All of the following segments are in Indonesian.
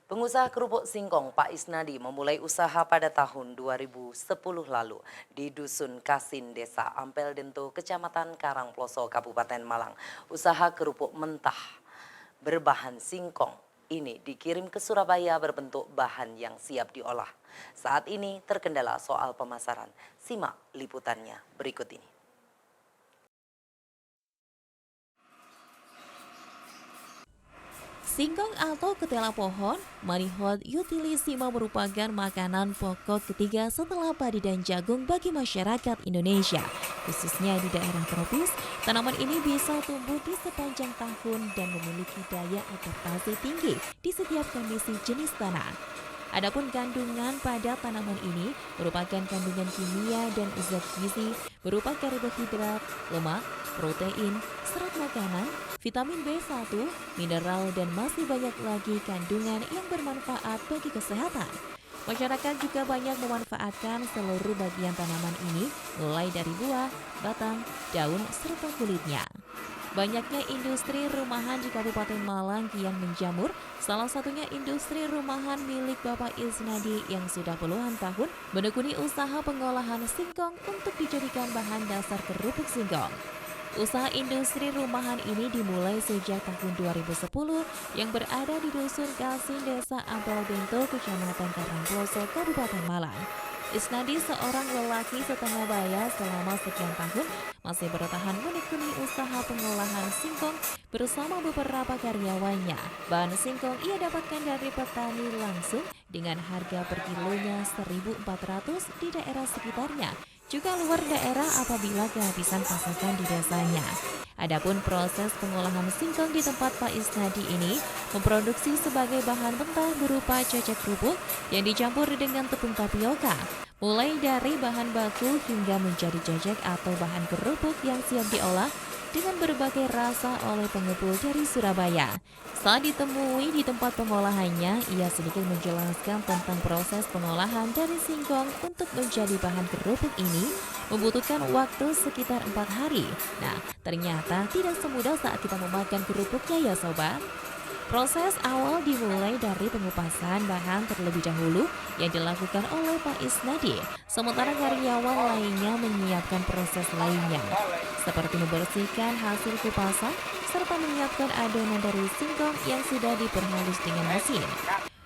Pengusaha kerupuk singkong Pak Isnadi memulai usaha pada tahun 2010 lalu di Dusun Kasin, Desa Ampel Dento, Kecamatan Karangploso, Kabupaten Malang. Usaha kerupuk mentah berbahan singkong ini dikirim ke Surabaya berbentuk bahan yang siap diolah. Saat ini terkendala soal pemasaran. Simak liputannya berikut ini. Singkong atau ketela pohon, Manihot utilissima merupakan makanan pokok ketiga setelah padi dan jagung bagi masyarakat Indonesia. Khususnya di daerah tropis, tanaman ini bisa tumbuh di sepanjang tahun dan memiliki daya adaptasi tinggi di setiap kondisi jenis tanah. Adapun kandungan pada tanaman ini merupakan kandungan kimia dan zat gizi berupa karbohidrat, lemak, protein, serat makanan, vitamin B1, mineral, dan masih banyak lagi kandungan yang bermanfaat bagi kesehatan. Masyarakat juga banyak memanfaatkan seluruh bagian tanaman ini, mulai dari buah, batang, daun, serta kulitnya. Banyaknya industri rumahan di Kabupaten Malang kian menjamur, salah satunya industri rumahan milik Bapak Isnadi yang sudah puluhan tahun menekuni usaha pengolahan singkong untuk dijadikan bahan dasar kerupuk singkong. Usaha industri rumahan ini dimulai sejak tahun 2010 yang berada di Dusun Kasin, Desa Ampel Bento, Kecamatan Karangploso, Kabupaten Malang. Isnadi, seorang lelaki setengah baya selama sekian tahun, masih bertahan menekuni usaha pengolahan singkong bersama beberapa karyawannya. Bahan singkong ia dapatkan dari petani langsung dengan harga per kilonya 1.400 di daerah sekitarnya, juga luar daerah apabila kehabisan pasokan di desanya. Adapun proses pengolahan singkong di tempat Pak Isnadi ini memproduksi sebagai bahan mentah berupa cecek kerupuk yang dicampur dengan tepung tapioka. Mulai dari bahan baku hingga menjadi cecek atau bahan kerupuk yang siap diolah dengan berbagai rasa oleh pengepul dari Surabaya. Saat ditemui di tempat pengolahannya, ia sedikit menjelaskan tentang proses pengolahan dari singkong untuk menjadi bahan kerupuk ini membutuhkan waktu sekitar 4 hari. Nah, ternyata tidak semudah saat kita memakan kerupuknya ya sobat. Proses awal dimulai dari pengupasan bahan terlebih dahulu yang dilakukan oleh Pak Isnadi, sementara karyawan lainnya menyiapkan proses lainnya, seperti membersihkan hasil kupasan serta menyiapkan adonan dari singkong yang sudah diperhalus dengan mesin.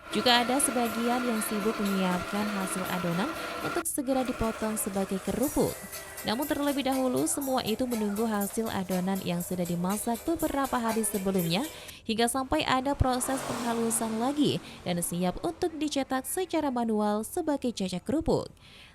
Juga ada sebagian yang sibuk menyiapkan hasil adonan untuk segera dipotong sebagai kerupuk. Namun terlebih dahulu semua itu menunggu hasil adonan yang sudah dimasak beberapa hari sebelumnya hingga sampai ada proses penghalusan lagi dan siap untuk dicetak secara manual sebagai cecek kerupuk.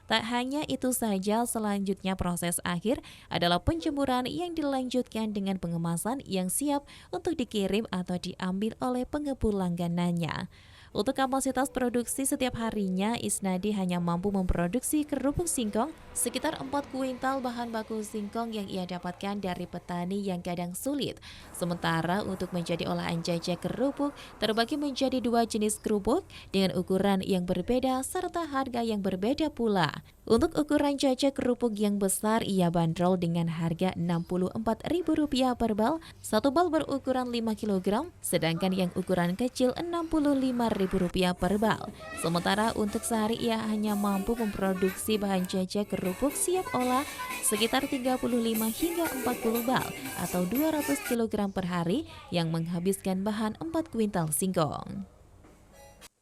Tak hanya itu saja, selanjutnya proses akhir adalah penjemuran yang dilanjutkan dengan pengemasan yang siap untuk dikirim atau diambil oleh pengepul langganannya. Untuk kapasitas produksi setiap harinya, Isnadi hanya mampu memproduksi kerupuk singkong sekitar 4 kuintal bahan baku singkong yang ia dapatkan dari petani yang kadang sulit. Sementara untuk menjadi olahan cecek kerupuk terbagi menjadi 2 jenis kerupuk dengan ukuran yang berbeda serta harga yang berbeda pula. Untuk ukuran cecek kerupuk yang besar ia bandrol dengan harga Rp64.000 per bal, satu bal berukuran 5 kg, sedangkan yang ukuran kecil Rp65.000 per bal. Sementara untuk sehari ia hanya mampu memproduksi bahan cecek kerupuk siap olah sekitar 35 hingga 40 bal atau 200 kg per hari yang menghabiskan bahan 4 kuintal singkong.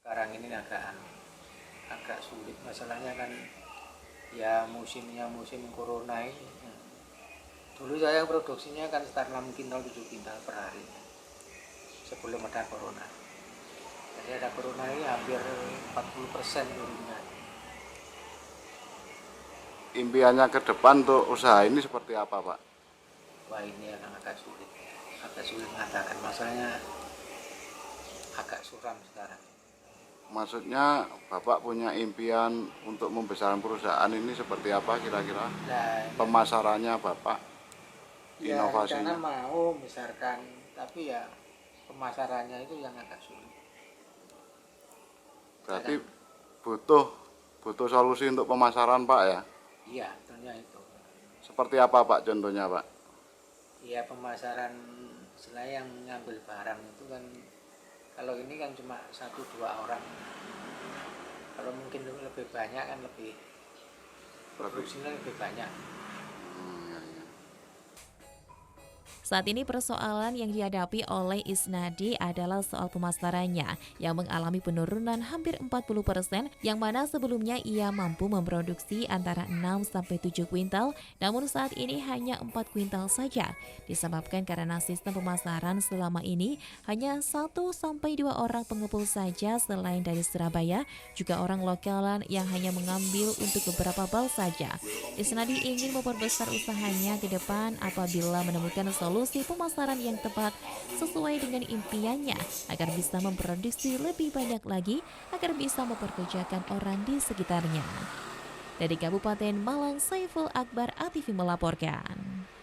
Sekarang ini agak sulit, masalahnya kan ya musimnya musim corona ini. Dulu saya produksinya kan sekitar 6 kintal 7 kintal per hari sebelum ada corona. Jadi ada corona ini hampir 40% turunnya. Impiannya ke depan untuk usaha ini seperti apa, Pak? Wah, ini yang agak sulit mengatakan, masalahnya agak suram sekarang. Maksudnya Bapak punya impian untuk membesarkan perusahaan ini seperti apa kira-kira? Nah, Pemasarannya Bapak, ya inovasinya. rencana mau misalkan, tapi ya pemasarannya itu yang agak sulit. Berarti butuh solusi untuk pemasaran, Pak ya? Iya, tentunya itu. Seperti apa, Pak, contohnya, Pak? Iya, pemasaran selain yang ngambil barang itu kan Kalau ini kan cuma 1-2 orang. Kalau mungkin lebih banyak kan lebih produksinya lebih banyak. Ya, ya. Saat ini persoalan yang dihadapi oleh Isnadi adalah soal pemasarannya yang mengalami penurunan hampir 40%, yang mana sebelumnya ia mampu memproduksi antara 6-7 kuintal, namun saat ini hanya 4 kuintal saja. Disebabkan karena sistem pemasaran selama ini hanya 1-2 orang pengepul saja, selain dari Surabaya, juga orang lokalan yang hanya mengambil untuk beberapa bal saja. Isnadi ingin memperbesar usahanya ke depan apabila menemukan solusi pemasaran yang tepat sesuai dengan impiannya, agar bisa memproduksi lebih banyak lagi, agar bisa mempekerjakan orang di sekitarnya. Dari Kabupaten Malang, Saiful Akbar, ATV melaporkan.